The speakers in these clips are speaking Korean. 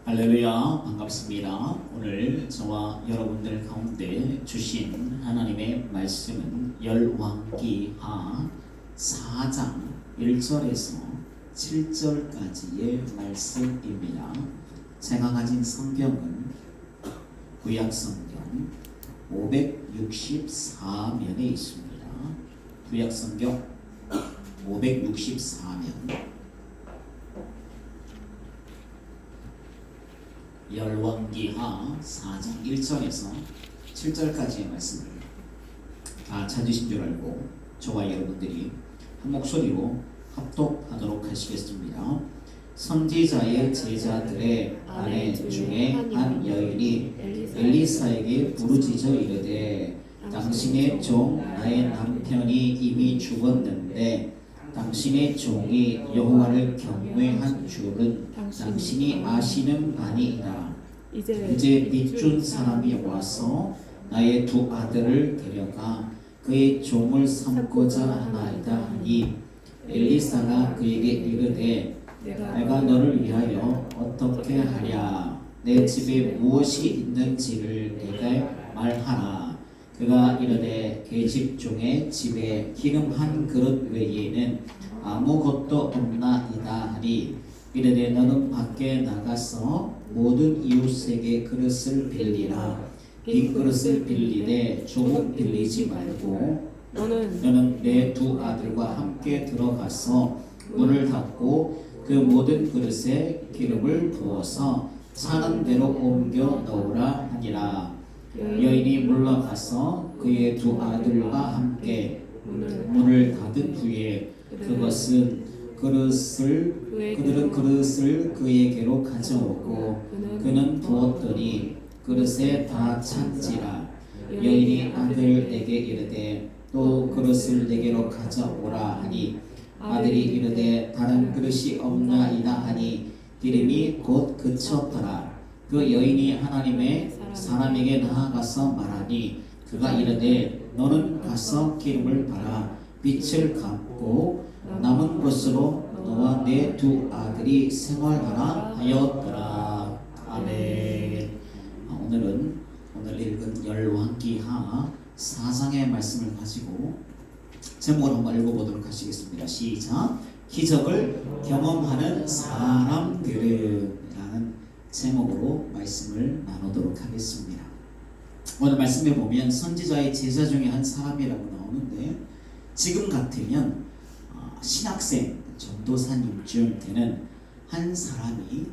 할렐루야, 반갑습니다. 오늘 저와 여러분들 가운데 주신 하나님의 말씀은 열왕기하 4장 1절에서 7절까지의 말씀입니다. 제가 가진 성경은 구약성경 564면에 있습니다. 구약성경 564면 열왕기하 4장 1절에서 7절까지의 말씀을 다 찾으신 줄 알고 저와 여러분들이 한 목소리로 합독하도록 하시겠습니다. 선지자의 제자들의 아내 중에 한 여인이 엘리사에게 부르짖어 이르되 당신의 종 나의 남편이 이미 죽었는데 당신의 종이 여호와를 경외한 줄은 당신이 아시는 바니이다. 이제 빚준 사람이 와서 나의 두 아들을 데려가 그의 종을 삼고자 하나이다 하니 엘리사가 그에게 이르되 내가 너를 위하여 어떻게 하랴? 내 집에 무엇이 있는지를 내게 말하라. 그가 이르되 계집 중에 집에 기름 한 그릇 외에는 아무것도 없나이다 하니 이르되 너는 밖에 나가서 모든 이웃에게 그릇을 빌리라. 빈 그릇을 빌리되 조금 빌리지 말고 너는 내 두 아들과 함께 들어가서 문을 닫고 그 모든 그릇에 기름을 부어서 사는 대로 옮겨 넣으라 하니라. 여인이 물러가서 그의 두 아들과 함께 문을 닫은 후에 그들은 그릇을 그에게로 가져오고 그는 부었더니 그릇에 다 찬지라. 여인이 아들에게 이르되 또 그릇을 내게로 가져오라 하니 아들이 이르되 다른 그릇이 없나이다 하니 기름이 곧 그쳤더라. 그 여인이 하나님의 사람에게 나아가서 말하니 그가 이르되 너는 가서 기름을 발아 빛을 갚고 남은 것으로 너와 내 두 아들이 생활하라 하였더라. 아멘. 오늘 읽은 열왕기하 4장의 말씀을 가지고 제목을 한번 읽어보도록 하시겠습니다. 시작. 기적을 경험하는 사람들은 라는 제목으로 말씀을 나누도록 하겠습니다. 오늘 말씀에 보면 선지자의 제자 중에 한 사람이라고 나오는데 지금 같으면 신학생 전도사님쯤 되는 한 사람이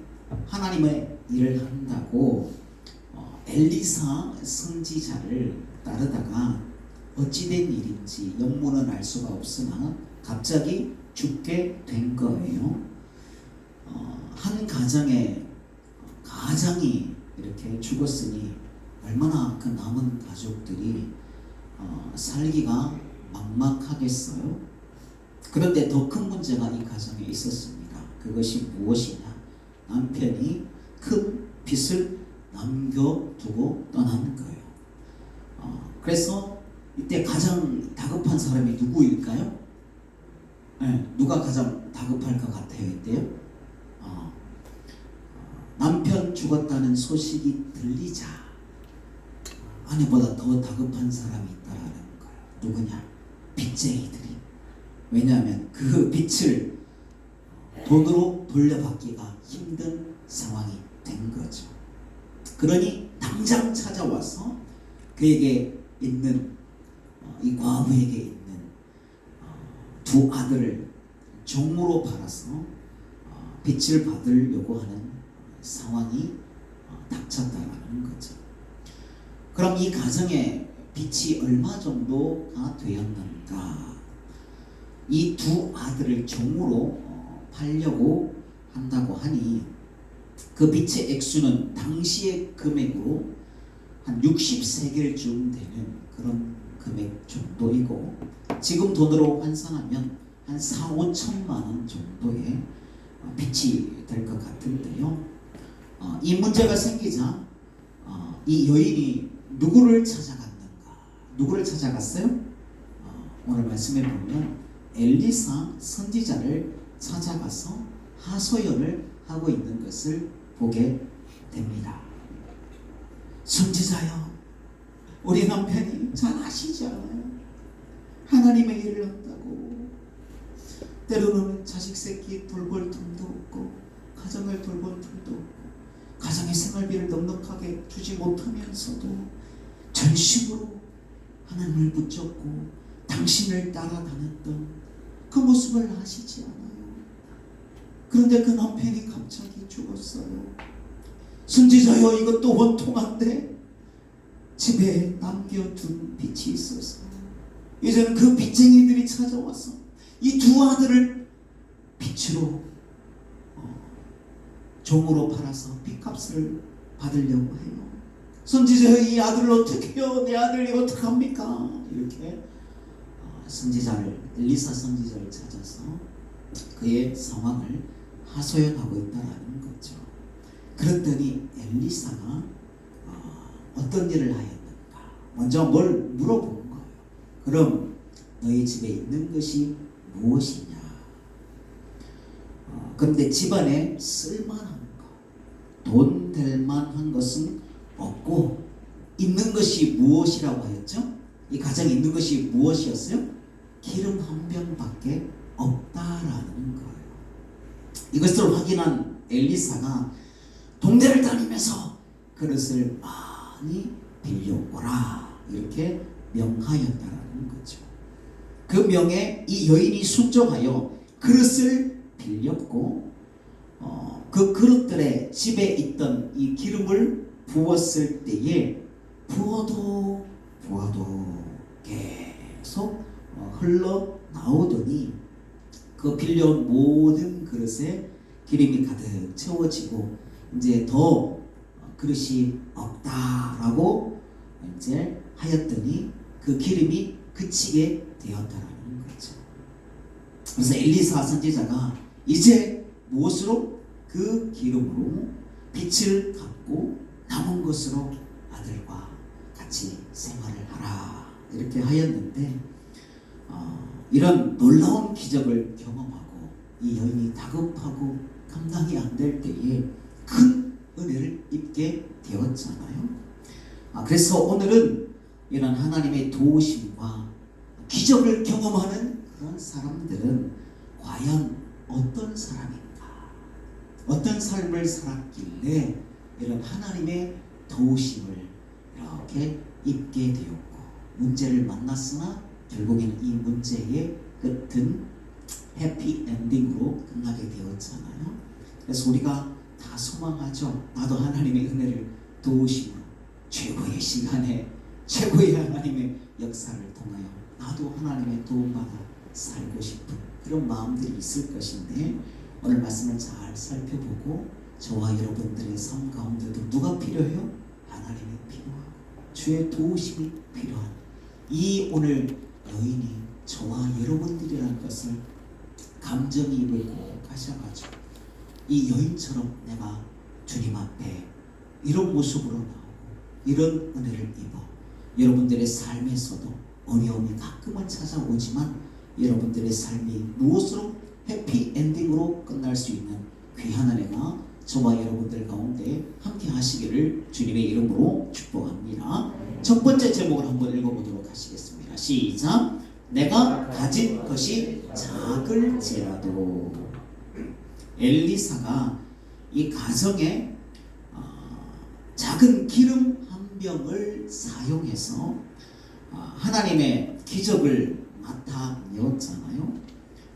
하나님의 일을 한다고 엘리사 선지자를 따르다가 어찌된 일인지 영문은 알 수가 없으나 갑자기 죽게 된 거예요. 한 가정에 가장이 이렇게 죽었으니 얼마나 그 남은 가족들이 살기가 막막하겠어요. 그런데 더 큰 문제가 이 가정에 있었습니다. 그것이 무엇이냐? 남편이 큰 빚을 남겨두고 떠나는 거예요. 그래서 이때 가장 다급한 사람이 누구일까요? 누가 가장 다급할 것 같아요 이때요? 남편 죽었다는 소식이 들리자 아내보다 더 다급한 사람이 있다라는 거예요. 누구냐? 빚쟁이들이. 왜냐하면 그 빚을 돈으로 돌려받기가 힘든 상황이 된 거죠. 그러니 당장 찾아와서 그에게 있는 이 과부에게 있는 두 아들을 종으로 팔아서 빚을 받으려고 하는 상황이 닥쳤다라는 거죠. 그럼 이 가정의 빚이 얼마 정도가 되었는가? 이 두 아들을 종으로 팔려고 한다고 하니 그 빚의 액수는 당시의 금액으로 한 60세겔쯤 되는 그런 금액 정도이고 지금 돈으로 환산하면 한 4, 5천만 원 정도의 빚이 될 것 같은데요. 이 문제가 생기자 이 여인이 누구를 찾아갔는가? 누구를 찾아갔어요? 오늘 말씀에 보면 엘리사 선지자를 찾아가서 하소연을 하고 있는 것을 보게 됩니다. 선지자여, 우리 남편이 잘 아시지 않아요? 하나님의 일을 한다고 때로는 자식 새끼 돌볼 틈도 없고 가정을 돌볼 틈도 없고 가정의 생활비를 넉넉하게 주지 못하면서도 전심으로 하나님을 붙잡고 당신을 따라다녔던 그 모습을 아시지 않아요? 그런데 그 남편이 갑자기 죽었어요. 선지자여, 이것도 원통한데 집에 남겨둔 빚이 있어서 이제는 그 빚쟁이들이 찾아와서 이 두 아들을 빚으로 종으로 팔아서 빚값을 받으려고 해요. 선지자여, 이 아들을 어떻게 해요? 내 아들이 어떡합니까? 이렇게 선지자를, 엘리사 선지자를 찾아서 그의 상황을 하소연하고 있다라는 거죠. 그랬더니 엘리사가 어떤 일을 하였는가? 먼저 뭘 물어본 거예요. 그럼 너희 집에 있는 것이 무엇이냐? 그런데 집안에 쓸만한 것, 돈 될 만한 것은 없고 있는 것이 무엇이라고 하였죠? 이 가정에 있는 것이 무엇이었어요? 기름 한 병밖에 없다라는 거예요. 이것을 확인한 엘리사가 동네를 다니면서 그릇을 많이 빌려오라 이렇게 명하였다라는 거죠. 그 명에 이 여인이 순종하여 그릇을 빌렸고 그 그릇들에 집에 있던 이 기름을 부었을 때에 부어도 계속 흘러나오더니 그 빌려온 모든 그릇에 기름이 가득 채워지고 이제 더 그릇이 없다라고 이제 하였더니 그 기름이 그치게 되었다라는 거죠. 그래서 엘리사 선지자가 이제 무엇으로? 그 기름으로 빚을 갚고 남은 것으로 아들과 같이 생활을 하라 이렇게 하였는데 이런 놀라운 기적을 경험하고 이 여인이 다급하고 감당이 안 될 때에 큰 은혜를 입게 되었잖아요. 그래서 오늘은 이런 하나님의 도우심과 기적을 경험하는 그런 사람들은 과연 어떤 사람인가? 어떤 삶을 살았길래 이런 하나님의 도우심을 이렇게 입게 되었고 문제를 만났으나 결국에는 이 문제의 끝은 해피엔딩으로 끝나게 되었잖아요. 그래서 우리가 다 소망하죠. 나도 하나님의 은혜를 도우심으로 최고의 시간에 최고의 하나님의 역사를 통하여 나도 하나님의 도움받아 살고 싶은 그런 마음들이 있을 것인데 오늘 말씀을 잘 살펴보고 저와 여러분들의 삶 가운데도 누가 필요해요? 하나님이 필요하고 주의 도우심이 필요한 이 오늘 여인이 저와 여러분들이라는 것을 감정이입을 꼭 하셔가지고 이 여인처럼 내가 주님 앞에 이런 모습으로 나오고 이런 은혜를 입어 여러분들의 삶에서도 어려움이 가끔은 찾아오지만 여러분들의 삶이 무엇으로 해피엔딩으로 끝날 수 있는 귀한 은혜가 저와 여러분들 가운데 함께 하시기를 주님의 이름으로 축복합니다. 첫 번째 제목을 한번 읽어보도록 하시겠습니다. 시작. 내가 가진 것이 작을지라도. 엘리사가 이 가정에 작은 기름 한 병을 사용해서 하나님의 기적을 나타내었잖아요.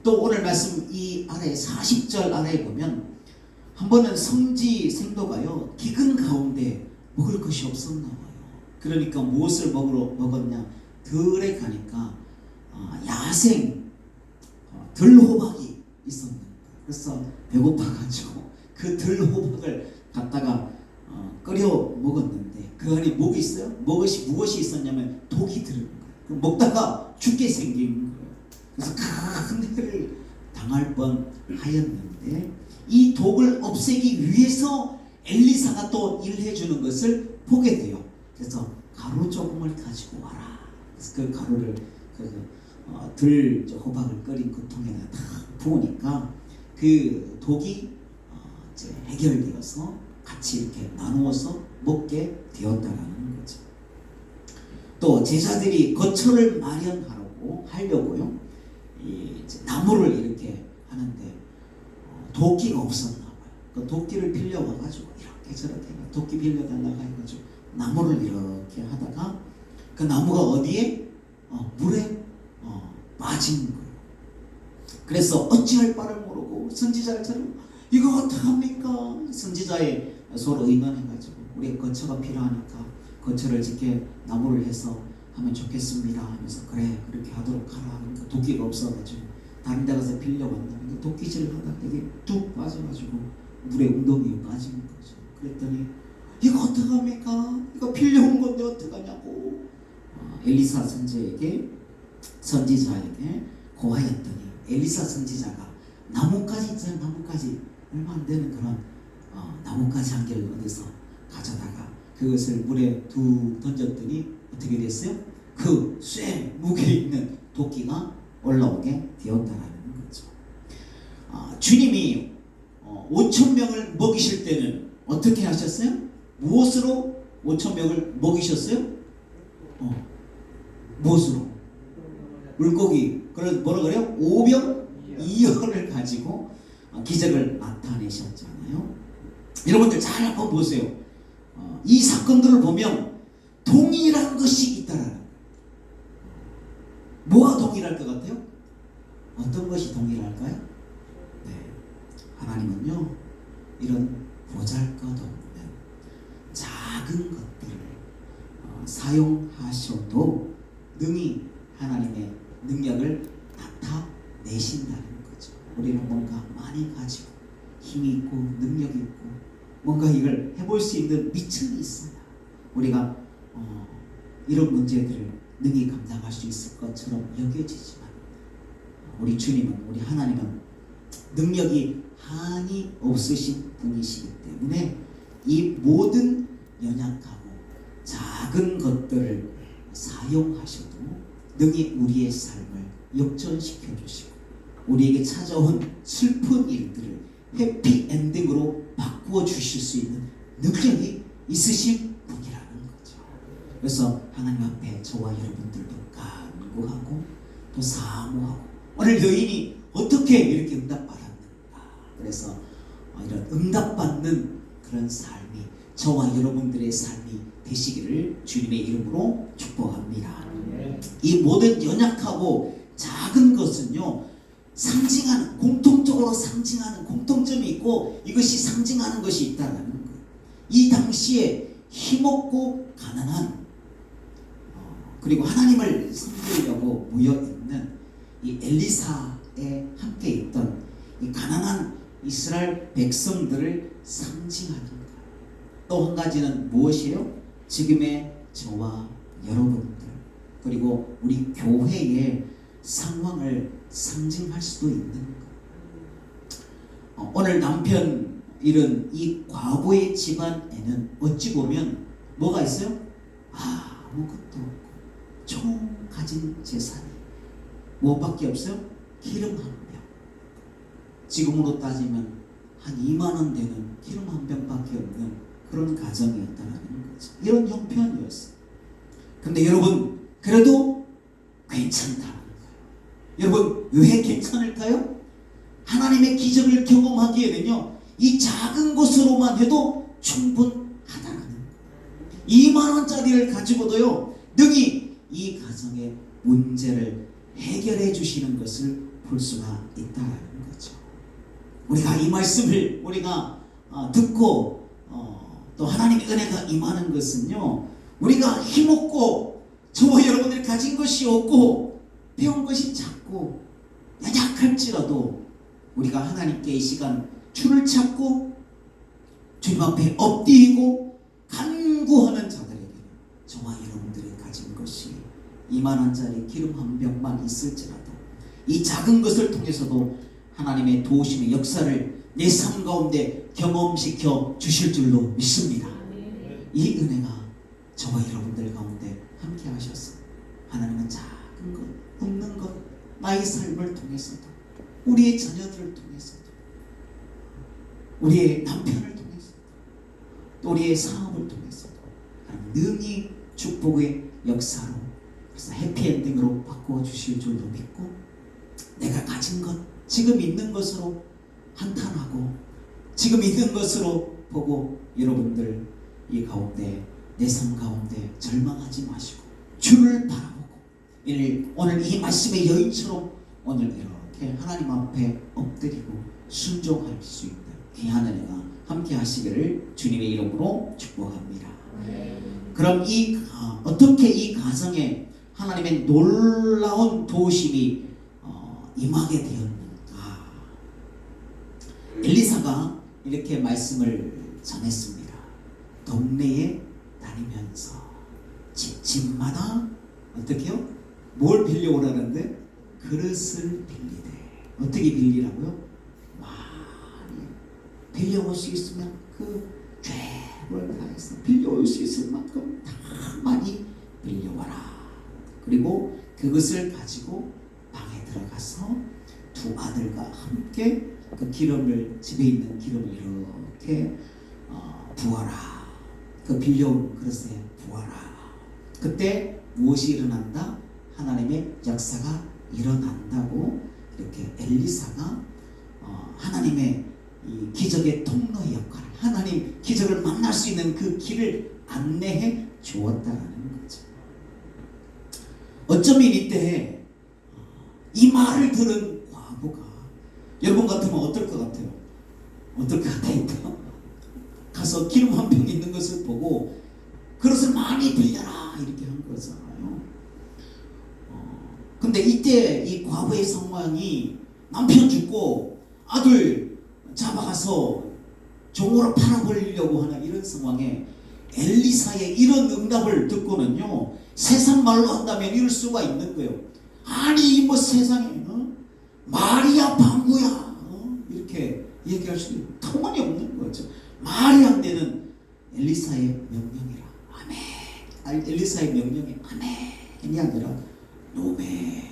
또 오늘 말씀 이 아래 40절 아래에 보면 한 번은 성지 생도가요 기근 가운데 먹을 것이 없었나 봐요. 그러니까 무엇을 먹었냐? 들에 가니까 야생 들호박이 있었는 거예요. 그래서 배고파가지고 그 들호박을 갖다가 끓여 먹었는데 그 안에 뭐가 있어요? 무엇이 있었냐면 독이 들은 거예요. 먹다가 죽게 생긴 거예요. 그래서 큰 해를 당할 뻔하였는데 이 독을 없애기 위해서 엘리사가 또 일해주는 것을 보게 돼요. 그래서 가루 조금을 가지고 와라. 그래서 그 가루를 들 호박을 끓인 그 통에다 다 부으니까 그 독이 이제 해결되어서 같이 이렇게 나누어서 먹게 되었다라는 거죠. 또 제자들이 거처를 하려고요. 나무를 이렇게 하는데 도끼가 없었나 봐요. 그 도끼를 빌려와가지고 이렇게 저렇게 도끼 빌려달라고 해가지고 나무를 이렇게 하다가 그 나무가 어디에? 물에 빠진 거예요. 그래서 어찌할 바를 모르고 선지자처럼 이거 어떡합니까? 선지자의 서로 의논해가지고 우리 거처가 필요하니까 거처를 짓게 나무를 해서 하면 좋겠습니다 하면서 그래 그렇게 하도록 하라. 그러니까 도끼가 없어가지고 다른 데 가서 빌려왔나. 그러니까 도끼질을 하다가 이게 뚝 빠져가지고 물에 웅덩이에 빠진 거죠. 그랬더니 이거 어떡합니까? 이거 빌려온 건데 어떡하냐고 엘리사 선지자에게 고하였더니 엘리사 선지자가 나뭇가지 있잖아요. 나뭇가지 얼마 안 되는 그런 나뭇가지 한 개를 어디서 가져다가 그것을 물에 툭 던졌더니 어떻게 됐어요? 그 쇠 무게 있는 도끼가 올라오게 되었다라는 거죠. 주님이 5,000명을 먹이실 때는 어떻게 하셨어요? 무엇으로 5,000명을 먹이셨어요? 무엇으로? 물고기. 그래서 뭐라 그래요? 5병 2열을 가지고 기적을 나타내셨잖아요. 여러분들 잘 한번 보세요. 이 사건들을 보면 동일한 것이 있다라는 거예요. 뭐가 동일할 것 같아요? 어떤 것이 동일할까요? 네, 하나님은요 이런 보잘것없는 작은 것들을 사용하셔도 능히 하나님의 능력을 나타내신다는 거죠. 우리는 뭔가 많이 가지고 힘이 있고 능력이 있고 뭔가 이걸 해볼 수 있는 미천이 있어야 우리가 이런 문제들을 능히 감당할 수 있을 것처럼 여겨지지만 우리 주님은, 우리 하나님은 능력이 한이 없으신 분이시기 때문에 이 모든 연약하고 작은 것들을 사용하셔도 능히 우리의 삶을 역전시켜 주시고 우리에게 찾아온 슬픈 일들을 해피엔딩으로 바꾸어 주실 수 있는 능력이 있으신 분이라는 거죠. 그래서 하나님 앞에 저와 여러분들도 간구하고 또 사모하고 오늘 여인이 어떻게 이렇게 응답받았는가. 그래서 이런 응답받는 그런 삶이 저와 여러분들의 삶이 되시기를 주님의 이름으로 축복합니다. 이 모든 연약하고 작은 것은요 상징하는, 공통적으로 상징하는 공통점이 있고 이것이 상징하는 것이 있다는 거예요. 이 당시에 힘없고 가난한 그리고 하나님을 섬기려고 모여있는 이 엘리사에 함께 있던 이 가난한 이스라엘 백성들을 상징하는 거예요. 또 한 가지는 무엇이에요? 지금의 저와 여러분들 그리고 우리 교회의 상황을 상징할 수도 있는 거예요. 오늘 남편 잃은 이 과부의 집안에는 어찌 보면 뭐가 있어요? 아무것도 없고 총 가진 재산이 무엇밖에 없어요? 기름 한 병. 지금으로 따지면 한 2만 원 되는 기름 한 병밖에 없는 그런 가정이었다는 거죠. 이런 형편이었어요. 근데 여러분 그래도 괜찮다는 거예요. 여러분 왜 괜찮을까요? 하나님의 기적을 경험하기에는요 이 작은 것으로만 해도 충분하다는 거예요. 2만 원짜리를 가지고도요 능히 이 가정의 문제를 해결해 주시는 것을 볼 수가 있다는 거죠. 우리가 이 말씀을 우리가 듣고 또 하나님의 은혜가 임하는 것은요 우리가 힘없고 저와 여러분들이 가진 것이 없고 배운 것이 작고 연약할지라도 우리가 하나님께 이 시간 주를 찾고 주님 앞에 엎드리고 간구하는 자들에게 저와 여러분들이 가진 것이 2만 원짜리 기름 한 병만 있을지라도 이 작은 것을 통해서도 하나님의 도우심의 역사를 내 삶 가운데 경험시켜 주실 줄로 믿습니다. 이 은혜가 저와 여러분들 가운데 함께 하셔서 하나님은 작은 것, 없는 것, 나의 삶을 통해서도 우리의 자녀들을 통해서도 우리의 남편을 통해서도 우리의 사업을 통해서도 능히 축복의 역사로 그래서 해피엔딩으로 바꿔주실 줄로 믿고 내가 가진 것 지금 있는 것으로 한탄하고 지금 있는 것으로 보고 여러분들 이 가운데 내 삶 가운데 절망하지 마시고 주를 바라보고 오늘 이 말씀의 여인처럼 오늘 이렇게 하나님 앞에 엎드리고 순종할 수 있는 귀한 은혜가 함께 하시기를 주님의 이름으로 축복합니다. 그럼 어떻게 이 가정에 하나님의 놀라운 도우심이 임하게 되었는가? 엘리사가 이렇게 말씀을 전했습니다. 동네에 다니면서 집마다 어떻게요? 뭘 빌려오라는데? 그릇을 빌리되. 어떻게 빌리라고요? 많이 빌려올 수 있으면 그 죄를 다해서 빌려올 수 있을 만큼 다 많이 빌려와라. 그리고 그것을 가지고 방에 들어가서 두 아들과 함께 그 기름을 집에 있는 기름을 이렇게 부어라. 그 빌려온 그릇에 부어라. 그때 무엇이 일어난다? 하나님의 역사가 일어난다고 이렇게 엘리사가 하나님의 이 기적의 통로의 역할, 하나님 기적을 만날 수 있는 그 길을 안내해 주었다라는 거죠. 어쩌면 이때 이 말을 들은 과부가 여러분 같으면 어떨 것 같아요? 어떨 것 같아요? 가서 기름 한 병 있는 것을 보고 그릇을 많이 빌려라 이렇게 한 거잖아요. 근데 이때 이 과부의 상황이 남편 죽고 아들 잡아가서 종으로 팔아버리려고 하는 이런 상황에 엘리사의 이런 응답을 듣고는요, 세상 말로 한다면 이럴 수가 있는 거예요. 아니 뭐 세상에 말이야 방구야 이렇게 얘기할 수 터무니없는 거죠. 말이 안 되는 엘리사의 명령이라 아멘. 엘리사의 명령이 아멘이 아니라 노멘.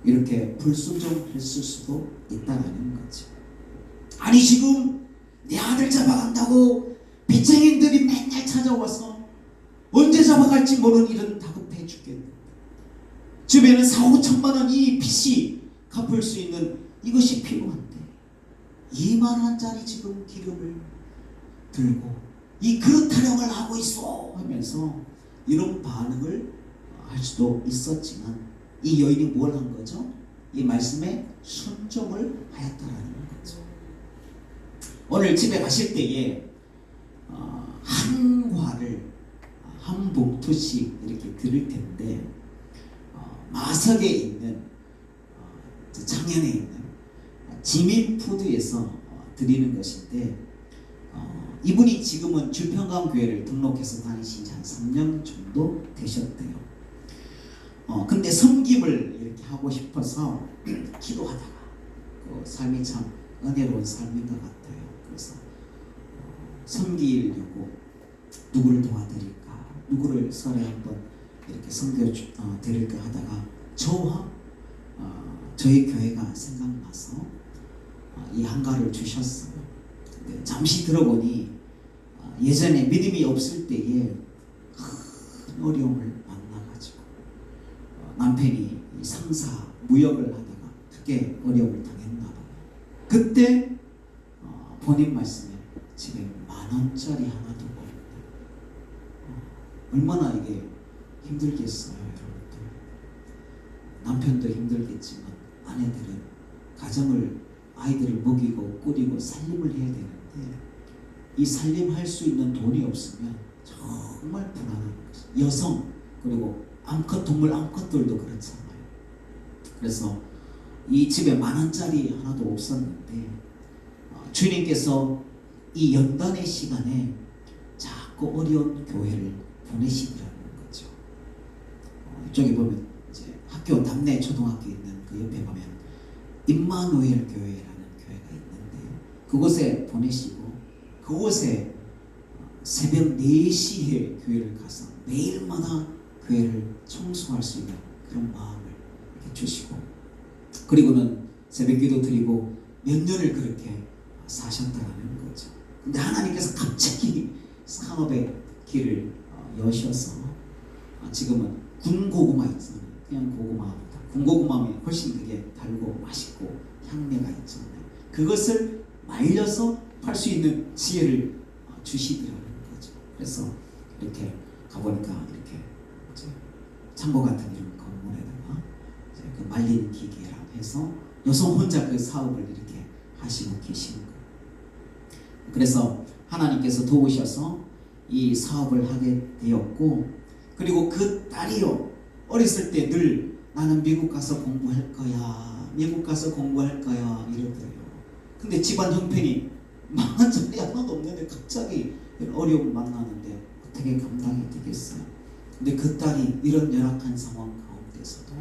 이렇게 불순종했을 수도 있다는 거죠. 아니 지금 내 아들 잡아간다고 빚쟁이들이 맨날 찾아와서 언제 잡아갈지 모르는 일은 다급해 죽겠는데 주변에 4,5천만 원 이 빚이 갚을 수 있는 이것이 필요한데 2만 원짜리 지금 기름을 들고 이 그릇 타령을 하고 있어 하면서 이런 반응을 할 수도 있었지만 이 여인이 뭘 한 거죠? 이 말씀에 순종을 하였다라는 거죠. 오늘 집에 가실 때에 한 과를 한 봉투씩 이렇게 드릴 텐데 마석에 있는 창현에 있는 지민푸드에서 드리는 것인데 이분이 지금은 주평강교회를 등록해서 다니신 지 한 3년 정도 되셨대요. 근데 섬김을 이렇게 하고 싶어서 기도하다가 그 삶이 참 은혜로운 삶인 것 같아요. 그래서 섬기려고 누구를 도와드릴까, 누구를 설에 한번 이렇게 섬겨드릴까 하다가 저와 저희 교회가 생각나서 이 한가를 주셨어요. 근데 잠시 들어보니 예전에 믿음이 없을 때에 큰 어려움을 만나가지고 남편이 상사 무역을 하다가 크게 어려움을 당했나 봐요. 그때 본인 말씀에 집에 10,000원짜리 하나도 없다. 얼마나 이게 힘들겠어요, 여러분들. 남편도 힘들겠지만 아내들은 가정을 아이들을 먹이고 꾸리고 살림을 해야 되는데 이 살림할 수 있는 돈이 없으면 정말 불안한 거죠. 여성 그리고 암컷 동물 암컷들도 그렇잖아요. 그래서 이 집에 10,000원짜리 하나도 없었는데 주님께서 이 연단의 시간에 자꾸 어려운 교회를 보내시더라는 거죠. 이쪽에 보면 이제 학교 남내 초등학교 있는 그 옆에 보면 임마누엘 교회라는 교회가 있는데 그곳에 보내시고 그곳에 새벽 4시에 교회를 가서 매일마다 교회를 청소할 수 있는 그런 마음을 이렇게 주시고 그리고는 새벽 기도 드리고 몇 년을 그렇게 사셨다는 거죠. 근데 하나님께서 갑자기 산업의 길을 여셔서 지금은 군고구마 있잖아요. 그냥 고구마보다 군고구마면 훨씬 그게 달고 맛있고 향내가 있잖아요. 그것을 말려서 팔 수 있는 지혜를 주시더라는 거죠. 그래서 이렇게 가보니까 이렇게 이제 창고 같은 이런 건물에다가 이제 그 말린 기계라 해서 여성 혼자 그 사업을 이렇게 하시고 계시는 거예요. 그래서 하나님께서 도우셔서 이 사업을 하게 되었고, 그리고 그 딸이요, 어렸을 때 늘 나는 미국 가서 공부할 거야, 미국 가서 공부할 거야 이러더래요. 근데 집안 형편이 망한 자리 하나도 없는데 갑자기 어려움 만나는데 어떻게 감당이 되겠어요? 근데 그 딸이 이런 열악한 상황 가운데서도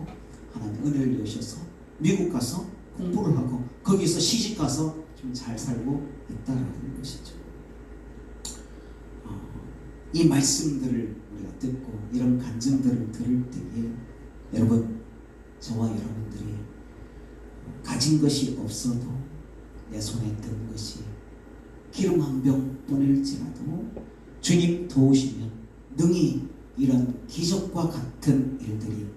하나님 은혜를 여셔서 미국 가서 공부를 하고 거기서 시집 가서 좀 잘 살고 있다라는 것이죠. 이 말씀들을 우리가 듣고 이런 간증들을 들을 때에 여러분, 저와 여러분들이 가진 것이 없어도 내 손에 든 것이 기름 한 병 뿐일지라도 주님 도우시면 능히 이런 기적과 같은 일들이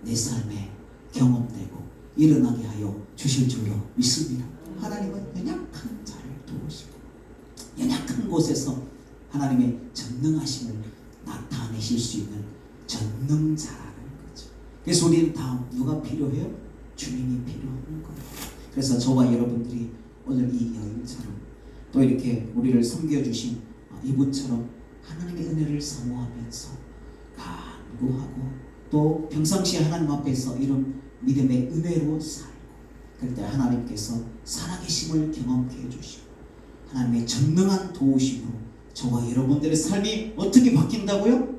내 삶에 경험되고 일어나게 하여 주실 줄로 믿습니다. 하나님은 연약한 자를 도우시고 연약한 곳에서 하나님의 전능하심을 나타내실 수 있는 전능자라는 거죠. 그래서 우리는 다 누가 필요해요? 주님이 필요한 거예요. 그래서 저와 여러분들이 오늘 이 여인처럼 또 이렇게 우리를 섬겨주신 이분처럼 하나님의 은혜를 사모하면서 간구하고 또 평상시에 하나님 앞에서 이런 믿음의 은혜로 살고, 그럴 때 하나님께서 살아계심을 경험케 해주시고 하나님의 전능한 도우심으로 저와 여러분들의 삶이 어떻게 바뀐다고요?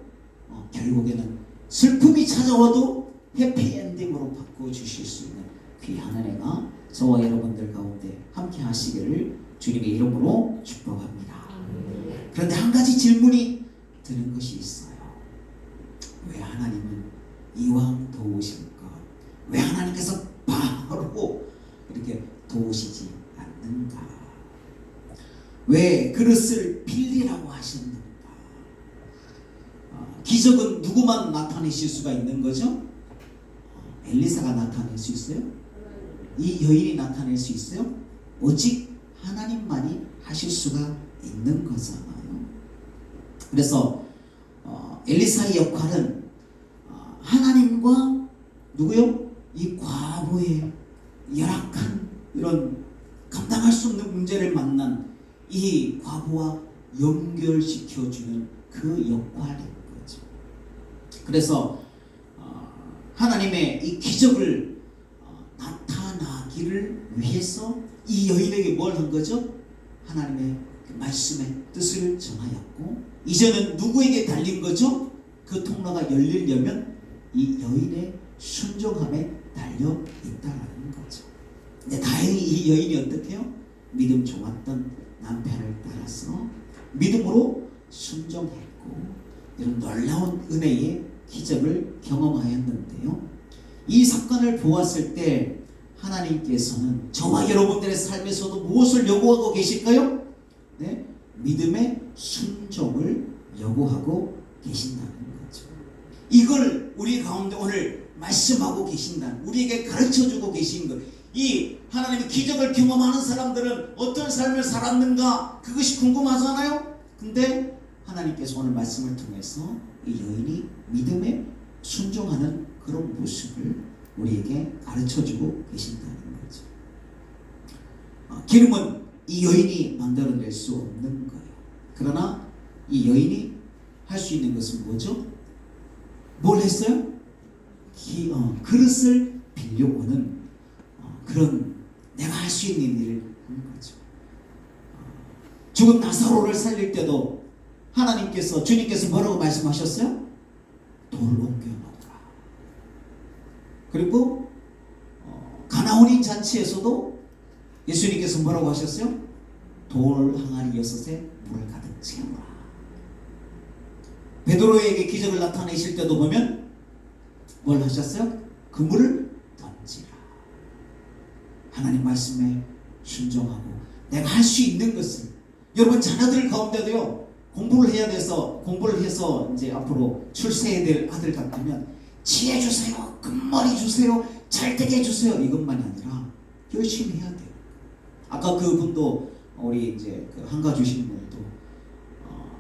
결국에는 슬픔이 찾아와도 해피엔딩으로 바꿔주실 수 있는 귀한 은혜가 저와 여러분들 가운데 함께 하시기를 주님의 이름으로 축복합니다. 그런데 한 가지 질문이 드는 것이 있어요. 왜 하나님은 이왕 도우실까? 왜 하나님께서 바로 이렇게 도우시지 않는가? 왜 그릇을 빌리라고 하셨는가? 기적은 누구만 나타내실 수가 있는 거죠? 엘리사가 나타낼 수 있어요? 이 여인이 나타낼 수 있어요? 오직 하나님만이 하실 수가 있는 거잖아요. 그래서 엘리사의 역할은 하나님과 누구요? 이 과부의 열악한 이런 감당할 수 없는 문제를 만난 이 과부와 연결시켜주는 그 역할인 거죠. 그래서 하나님의 이 기적을 나타나기를 위해서 이 여인에게 뭘 한 거죠? 하나님의 말씀의 뜻을 전하였고, 이제는 누구에게 달린 거죠? 그 통로가 열리려면 이 여인의 순종함에 달려 있다라는 거죠. 근데 다행히 이 여인이 어떻게 해요? 믿음 좋았던 남편을 따라서 믿음으로 순종했고 이런 놀라운 은혜의 기적을 경험하였는데요. 이 사건을 보았을 때 하나님께서는 저와 여러분들의 삶에서도 무엇을 요구하고 계실까요? 네? 믿음의 순종을 요구하고 계신다는 거죠. 이걸 우리 가운데 오늘 말씀하고 계신다는, 우리에게 가르쳐주고 계신 것, 이 하나님의 기적을 경험하는 사람들은 어떤 삶을 살았는가, 그것이 궁금하잖아요. 근데 하나님께서 오늘 말씀을 통해서 이 여인이 믿음에 순종하는 그런 모습을 우리에게 가르쳐주고 계신다는 거죠. 기름은 이 여인이 만들어낼 수 없는 거예요. 그러나 이 여인이 할 수 있는 것은 뭐죠? 뭘 했어요? 그릇을 빌려오는 그런 내가 할 수 있는 일을 하는 거죠. 죽은 나사로를 살릴 때도 하나님께서, 주님께서 뭐라고 말씀하셨어요? 돌을 옮겨놓으라. 그리고 가나온인 잔치에서도 예수님께서 뭐라고 하셨어요? 돌 항아리 6에 물을 가득 채우라. 베드로에게 기적을 나타내실 때도 보면 뭘 하셨어요? 그물을 던지라. 하나님 말씀에 순종하고 내가 할 수 있는 것을, 여러분 자녀들 가운데도요, 공부를 해서 이제 앞으로 출세해야 될 아들 같으면 지혜 주세요, 금머리 주세요, 잘 되게 해주세요, 이것만이 아니라 열심히 해야 돼요. 아까 그분도 우리 이제 그 한가 주시는 분도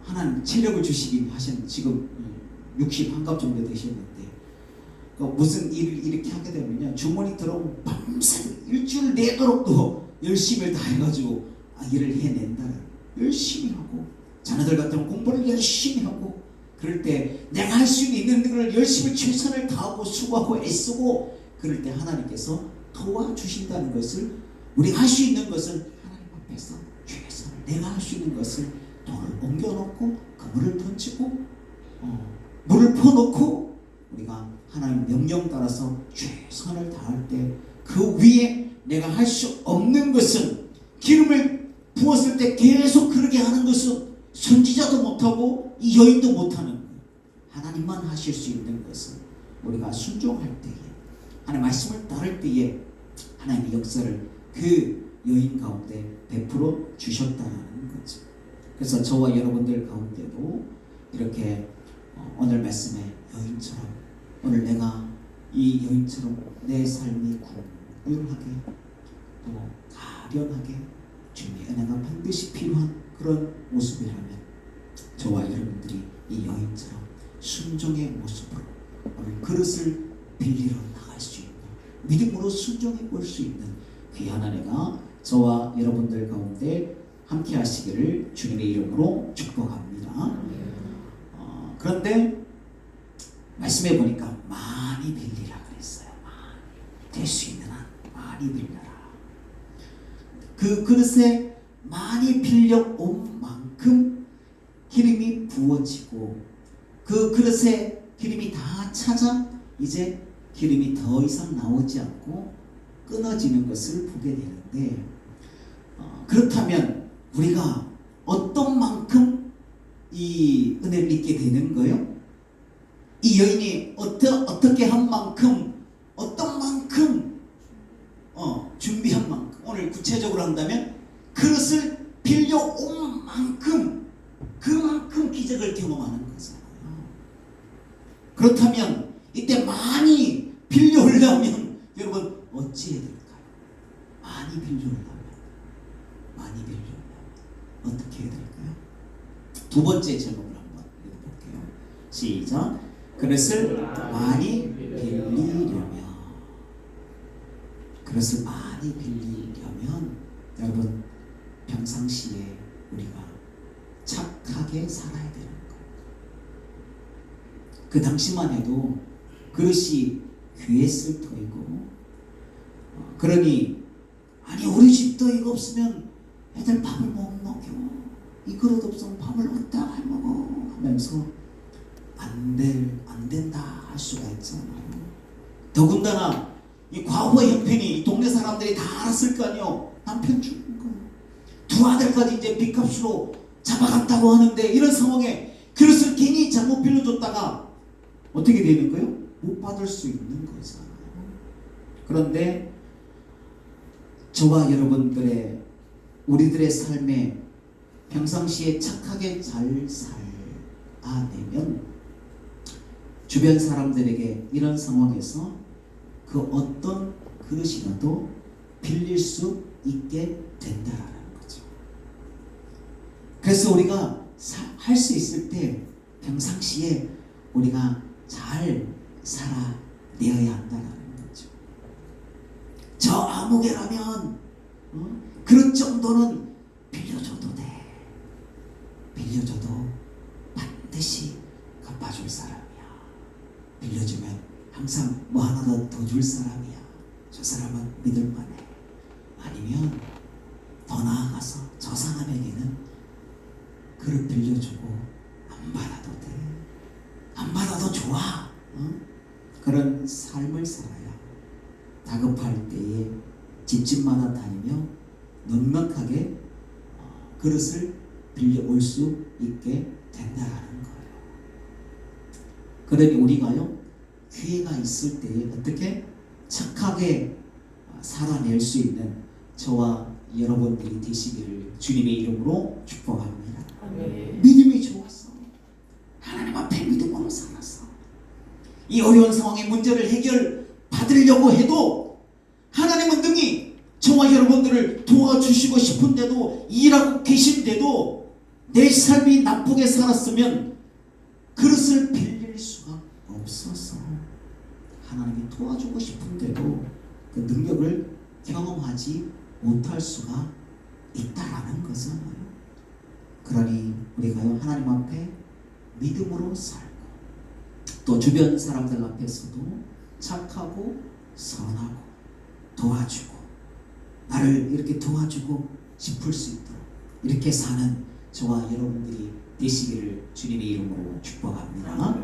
하나님 체력을 주시긴 하셨는데 지금 60 한갑 정도 되셨는데 무슨 일을 이렇게 하게 되면요, 주머니 들어오면 밤새 일주일 내도록도 열심히 다 해가지고 일을 해낸다. 열심히 하고, 자녀들 같으면 공부를 열심히 하고, 그럴 때 내가 할 수 있는 걸 열심히 최선을 다하고 수고하고 애쓰고, 그럴 때 하나님께서 도와주신다는 것을, 우리가 할 수 있는 것을 하나님 앞에서 최선을, 내가 할 수 있는 것을 돌을 옮겨놓고 그물을 던지고 물을 퍼놓고 우리가 하나님 명령 따라서 최선을 다할 때 그 위에 내가 할 수 없는 것은, 기름을 부었을 때 계속 그러게 하는 것은 선지자도 못하고 이 여인도 못하는 거예요. 하나님만 하실 수 있는 것은 우리가 순종할 때에, 하나님 말씀을 따를 때에 하나님의 역사를 그 여인 가운데 베풀어 주셨다는 거죠. 그래서 저와 여러분들 가운데도 이렇게 오늘 말씀의 여인처럼, 오늘 내가 이 여인처럼 내 삶이 궁핍하게 또 가련하게 주님의 은혜가 반드시 필요한 그런 모습이라면, 저와 여러분들이 이 여인처럼 순종의 모습으로 오늘 그릇을 빌리러 나갈 수 있는, 믿음으로 순종해 볼 수 있는 귀한 한 해가 저와 여러분들 가운데 함께 하시기를 주님의 이름으로 축복합니다. 그런데 말씀해 보니까 많이 빌리라 그랬어요. 될 수 있는 한 많이 빌려라. 그 그릇에 많이 빌려온 만큼 기름이 부어지고, 그 그릇에 기름이 다 차자 이제 기름이 더 이상 나오지 않고 끊어지는 것을 보게 되는데, 그렇다면 우리가 어떤 만큼 이 은혜를 입게 되는 거예요? 이 여인이 어떻게 한 만큼, 어떤 만큼 준비한 만큼, 오늘 구체적으로 한다면 그릇을 빌려온 만큼, 그만큼 기적을 경험하는 거잖아요. 그렇다면 이때 많이 빌려오려면 여러분 어찌해야 될까요? 많이 빌려오려면 어떻게 해야 될까요? 두 번째 제목을 한번 읽어볼게요. 시작. 그릇을 많이 빌리려면, 그릇을 많이 빌리려면 여러분 평상시에 우리가 착하게 살아야 되는 거예요. 그 당시만 해도 그릇이 귀했을 터이고, 그러니 아니 우리 집도 이거 없으면 애들 밥을 못 먹여, 이 그릇 없으면 밥을 어디다 해먹어 하면서 안 된다 할 수가 있잖아요. 더군다나 이 과거의 형편이 이 동네 사람들이 다 알았을 거 아니에요. 남편 죽은 거예요. 두 아들까지 이제 빚값으로 잡아갔다고 하는데, 이런 상황에 그릇을 괜히 잘못 빌려줬다가 어떻게 되는 거예요? 못 받을 수 있는 거잖아요. 그런데 저와 여러분들의, 우리들의 삶에 평상시에 착하게 잘 살아내면 주변 사람들에게 이런 상황에서 그 어떤 그릇이라도 빌릴 수 있게 된다라는 거죠. 그래서 우리가 할 수 있을 때 평상시에 우리가 잘 살아내어야 한다라는 거죠. 저 아무개라면 그런 정도는 빌려줘도 돼. 빌려줘도 반드시 갚아줄 사람이야. 빌려주면 항상 뭐 하나 더 줄 사람이야. 저 사람은 믿을만해. 아니면 더 나아가서 저 사람에게는 그릇 빌려주고 안 받아도 돼. 안 받아도 좋아. 그런 삶을 살아야 다급할 때에 집집마다 다니며 넉넉하게 그릇을 빌려올 수 있게 된다는 거예요. 그러니 우리가요, 기회가 있을 때에 어떻게 착하게 살아낼 수 있는 저와 여러분들이 되시기를 주님의 이름으로 축복합니다. 아멘. 믿음이 좋았어. 하나님 앞에 믿음으로 살았어. 이 어려운 상황의 문제를 해결받으려고 해도 하나님은 능히 저와 여러분들을 도와주시고 싶은데도, 일하고 계신데도 내 삶이 나쁘게 살았으면 그릇을 빌릴 수가 없어서 하나님이 도와주고 싶은데도 그 능력을 경험하지 못할 수가 있다라는 거잖아요. 그러니 우리가요, 하나님 앞에 믿음으로 살고 또 주변 사람들 앞에서도 착하고 선하고 도와주고 나를 이렇게 도와주고 싶을 수 있도록 이렇게 사는 저와 여러분들이 되시기를 주님의 이름으로 축복합니다.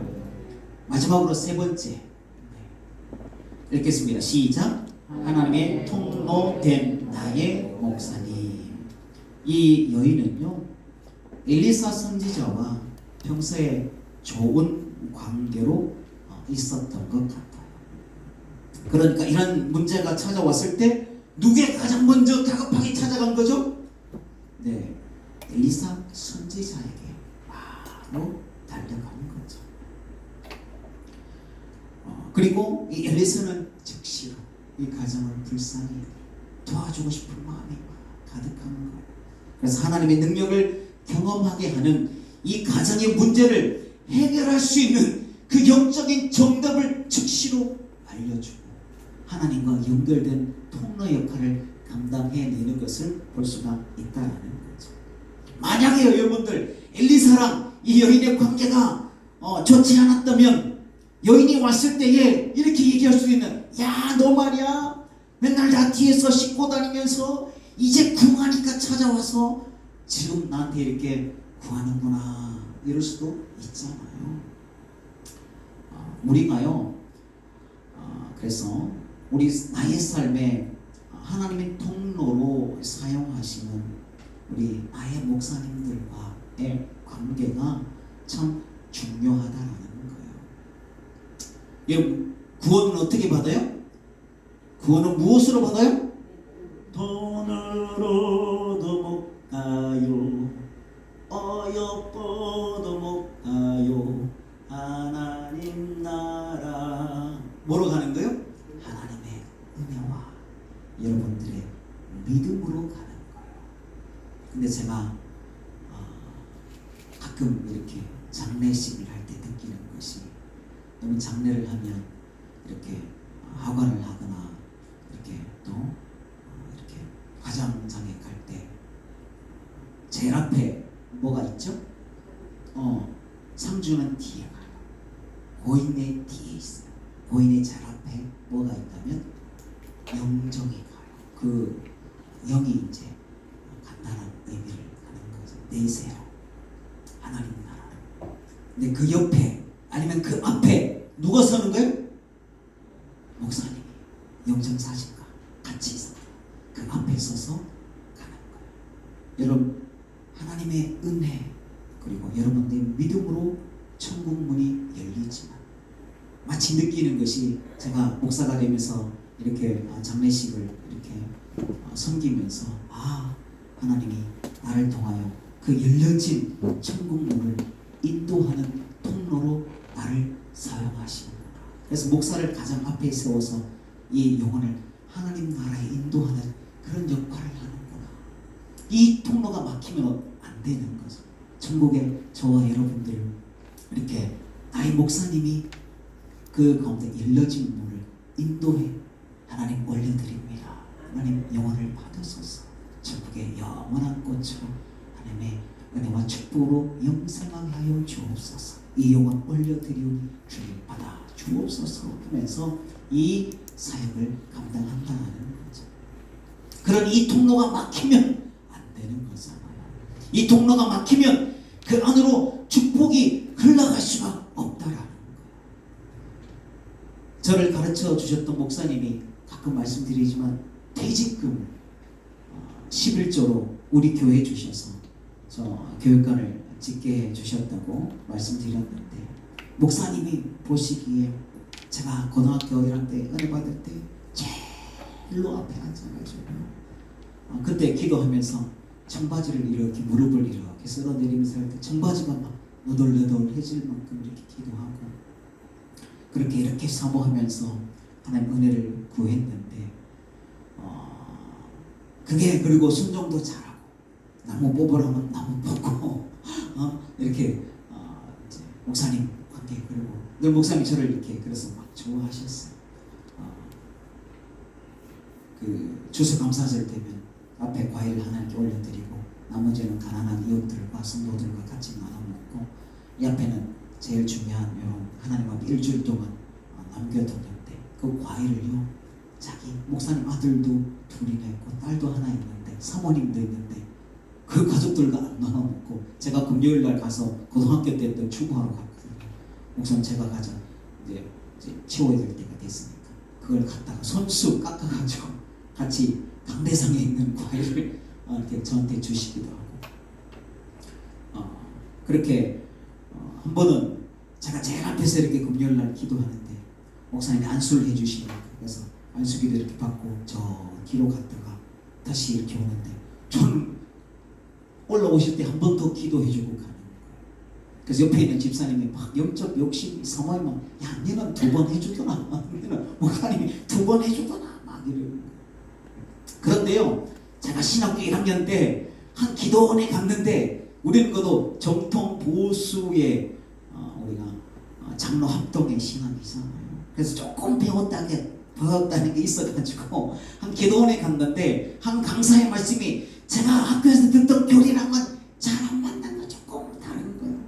마지막으로 세 번째 읽겠습니다. 시작. 하나님의 통로 된 나의 목사님. 이 여인은요, 엘리사 선지자와 평소에 좋은 관계로 있었던 것 같아요. 그러니까 이런 문제가 찾아왔을 때 누구의 가장 먼저 다급하게 찾아간 거죠? 네, 엘리사 선지자에게 바로 달려가는 거죠. 그리고 이 엘리사는 즉시로 이 가정을 불쌍히 도와주고 싶은 마음이 가득한 거예요. 그래서 하나님의 능력을 경험하게 하는 이 가정의 문제를 해결할 수 있는 그 영적인 정답을 즉시로 알려주고 하나님과 연결된 통로 역할을 감당해내는 것을 볼 수가 있다는 거죠. 만약에 여러분들 엘리사랑 이 여인의 관계가 좋지 않았다면 여인이 왔을 때에 이렇게 얘기할 수 있는, 야, 너 말이야 맨날 나 뒤에서 싣고 다니면서 이제 궁하니까 찾아와서 지금 나한테 이렇게 구하는구나, 이럴 수도 있잖아요. 우리가요, 그래서 우리 나의 삶에 하나님의 통로로 사용하시는 우리 나의 목사님들과의 관계가 참 중요하다라는 거예요. 여러분, 구원은 어떻게 받아요? 구원은 무엇으로 받아요? 돈으로도 못 가요, 어여뻐도 못 가요, 하나님 나라. 뭐로 가는 거예요? 하나님의 은혜와 여러분들의 믿음으로 가는 거예요. 근데 제가 가끔 이렇게 장례식을 할 때 느끼는 것이, 너무 장례를 하면 이렇게 하관을 하거나 이렇게 또 이렇게 화장장에 갈 때 제일 앞에 뭐가 있죠? 상주는 뒤에 가요. 고인의 뒤에 있어요. 고인의 제일 앞에 뭐가 있다면 영정이 가요. 그 영이 이제 간단한 의미를 하는 거죠. 내세요, 하나님 나라를. 근데 그 옆에 아니면 그 앞에 누가 서는 거예요? 목사님이 영정사진과 같이 있어요. 그 앞에 서서 가는 거예요. 여러분, 하나님의 은혜 그리고 여러분들의 믿음으로 천국 문이 열리지만, 마치 느끼는 것이, 제가 목사가 되면서 이렇게 장례식을 이렇게 섬기면서 하나님이 나를 통하여 그 열려진 천국 문을 인도하는 통로로 나를 사용하시는구나. 그래서 목사를 가장 앞에 세워서 이 영혼을 하나님 나라에 인도하는 그런 역할을 하는구나. 이 통로가 막히면 안 되는 거죠. 천국에 저와 여러분들 이렇게 나의 목사님이 그 가운데 열려진 문을 인도해 하나님 올려드립니다. 하나님 영혼을 받으소서. 천국의 영원한 꽃으로 하나님의 은혜와 축복으로 영생하게 하여 주옵소서. 이 영혼 올려드리오니 주님 받아 주옵소서 하면서 이 사역을 감당한다는 거죠. 그러니 이 통로가 막히면 안 되는 거잖아요. 이 통로가 막히면 그 안으로 축복이 흘러갈 수가 없다라는 거예요. 저를 가르쳐 주셨던 목사님이 가끔 말씀드리지만 퇴직금 11조로 우리 교회에 주셔서 저 교육관을 짓게 해주셨다고 말씀드렸는데, 목사님이 보시기에 제가 고등학교 1학년 때 은혜 받을 때 제일로 앞에 앉아가지고 그때 기도하면서 청바지를 이렇게 무릎을 이렇게 쓸어내리면서 할 때 청바지가 막 너덜너덜해질 만큼 이렇게 기도하고 그렇게 이렇게 사모하면서 하나님 은혜를 구했는데 그게 그리고 순종도 잘하고 나무 뽑으라면 나무 뽑고 이렇게 이제 목사님 관계 그리고 늘 목사님 저를 이렇게 그래서 막 좋아하셨어요. 그 추수감사절 되면 앞에 과일 하나님께 올려드리고 나머지는 가난한 이웃들과 성도들과 같이 나눠 먹고 이 앞에는 제일 중요한 이런 하나님 앞에 일주일 동안 남겨뒀는데 그 과일을요 자기 목사님 아들도 둘이나 있고 딸도 하나 있는데 사모님도 있는데 그 가족들과 안 나눠 먹고 제가 금요일 날 가서 고등학교 때부터 축구하러 갔거든요. 목사님 제가 가자 이제 치워야 될 때가 됐으니까 그걸 갖다가 손수 깎아가지고 같이 강대상에 있는 과일을 이렇게 저한테 주시기도 하고 그렇게 한 번은 제가 제일 앞에서 이렇게 금요일 날 기도하는데 목사님이 안수를 해주시니까 그래서 안수기도 이렇게 받고 저 뒤로 갔다가 다시 이렇게 오는데 저는 올라오실 때 한 번 더 기도해주고 가는 거예요. 그래서 옆에 있는 집사님이 막 영적 욕심이 사모님 막 야 너는 2번 해주더나 너는 목사님이 2번 해주더나 막 이러는 거예요. 그런데요 제가 신학교 1학년 때 한 기도원에 갔는데 우리는 그도 정통 보수의 우리가 장로 합동의 신학이잖아요. 그래서 조금 배웠다는 게 있어가지고 한 기도원에 갔는데 한 강사의 말씀이 제가 학교에서 듣던 교리랑은 잘 안 맞는 거 조금 다른 거예요.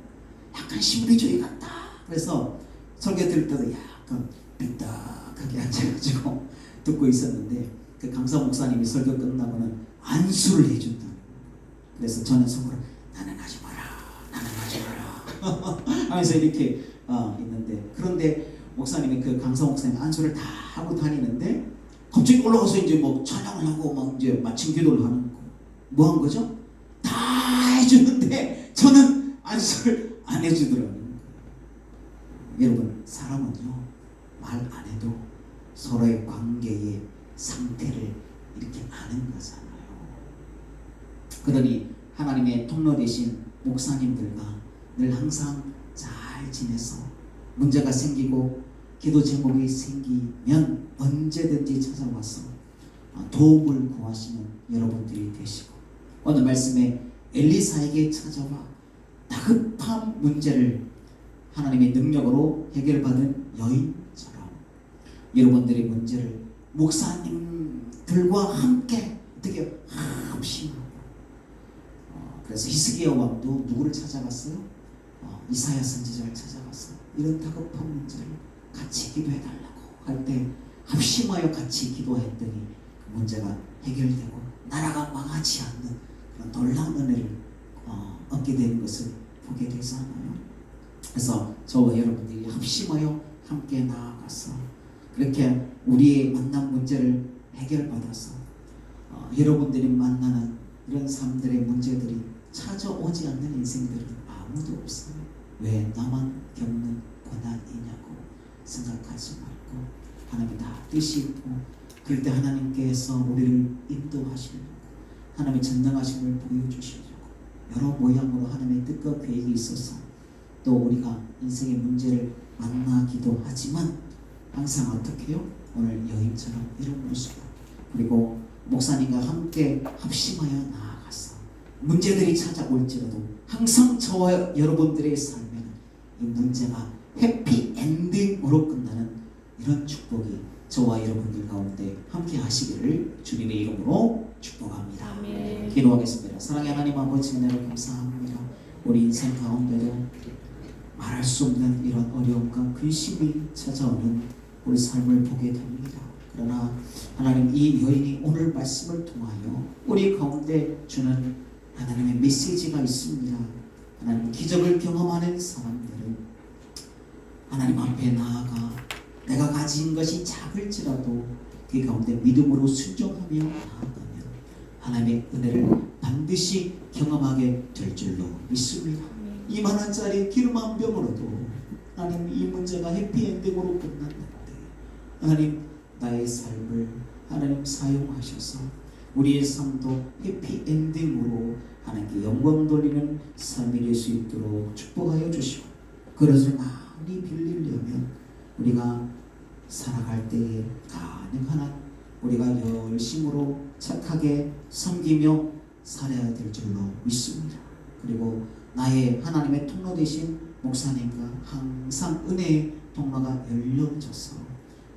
약간 신비주의 같다. 그래서 설교 들을 때도 약간 삐딱하게 앉아가지고 듣고 있었는데 그 강사 목사님이 설교 끝나고는 안수를 해준다는 거예요. 그래서 저는 속으로 나는 하지 마라 하면서 이렇게 있는데 그런데 목사님이 그 강사 목사님 안수를 다 하고 다니는데 갑자기 올라가서 이제 뭐 찬양을 하고 막 이제 마침 기도를 하는 거 뭐 한 거죠? 다 해주는데 저는 안수를 안 해주더라고요. 여러분 사람은요 말 안 해도 서로의 관계의 상태를 이렇게 아는 거잖아요. 그러니 하나님의 통로 되신 목사님들과 늘 항상 잘 지내서 문제가 생기고 기도 제목이 생기면 언제든지 찾아와서 도움을 구하시는 여러분들이 되시고 오늘 말씀에 엘리사에게 찾아와 다급한 문제를 하나님의 능력으로 해결받은 여인처럼 여러분들의 문제를 목사님들과 함께 어떻게 합심하고 그래서 히스기야 왕도 누구를 찾아갔어요? 이사야 선지자를 찾아가서 이런 다급한 문제를 같이 기도해달라고 할 때 합심하여 같이 기도했더니 그 문제가 해결되고 나라가 망하지 않는 그런 놀라운 은혜를 얻게 되는 것을 보게 되잖아요. 그래서 저와 여러분들이 합심하여 함께 나아가서 그렇게 우리의 만난 문제를 해결받아서 여러분들이 만나는 이런 사람들의 문제들이 찾아오지 않는 인생들은 아무도 없어요. 왜 나만 겪는 고난이냐고 생각하지 말고 하나님 다 뜻이 있고 그럴 때 하나님께서 우리를 인도하시려고 하나님의 전능하심을 보여주시려고 여러 모양으로 하나님의 뜻과 계획이 있어서 또 우리가 인생의 문제를 만나기도 하지만 항상 어떻게 해요? 오늘 여인처럼 이런 모습으로 그리고 목사님과 함께 합심하여 나아가서 문제들이 찾아올지라도 항상 저와 여러분들의 삶에는 이 문제가 해피엔딩으로 끝나는 이런 축복이 저와 여러분들 가운데 함께 하시기를 주님의 이름으로 축복합니다. 아멘. 기도하겠습니다. 사랑의 하나님 아버지 은혜를 감사합니다. 우리 인생 가운데도 말할 수 없는 이런 어려움과 근심이 찾아오는 우리 삶을 보게 됩니다. 그러나 하나님 이 여인이 오늘 말씀을 통하여 우리 가운데 주는 하나님의 메시지가 있습니다. 하나님 기적을 경험하는 사람들은 하나님 앞에 나아가 내가 가진 것이 작을지라도 그 가운데 믿음으로 순종하며 나아가면 하나님의 은혜를 반드시 경험하게 될 줄로 믿습니다. 2만 원짜리 기름 한 병으로도 하나님 이 문제가 해피엔딩으로 끝났는데 하나님 나의 삶을 하나님 사용하셔서 우리의 삶도 해피엔딩으로 하나님께 영광 돌리는 삶이 될 수 있도록 축복하여 주시고, 그것을 많이 빌리려면 우리가 살아갈 때에 가능한 한 우리가 열심으로 착하게 섬기며 살아야 될 줄로 믿습니다. 그리고 나의 하나님의 통로 되신 목사님과 항상 은혜의 통로가 열려져서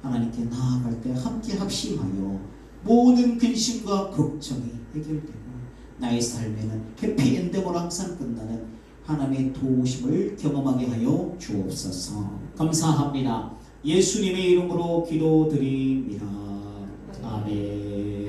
하나님께 나아갈 때 함께 합심하여 모든 근심과 걱정이 해결되고 나의 삶에는 해피엔딩으로 항상 끝나는 하나님의 도우심을 경험하게 하여 주옵소서. 감사합니다. 예수님의 이름으로 기도드립니다. 아멘.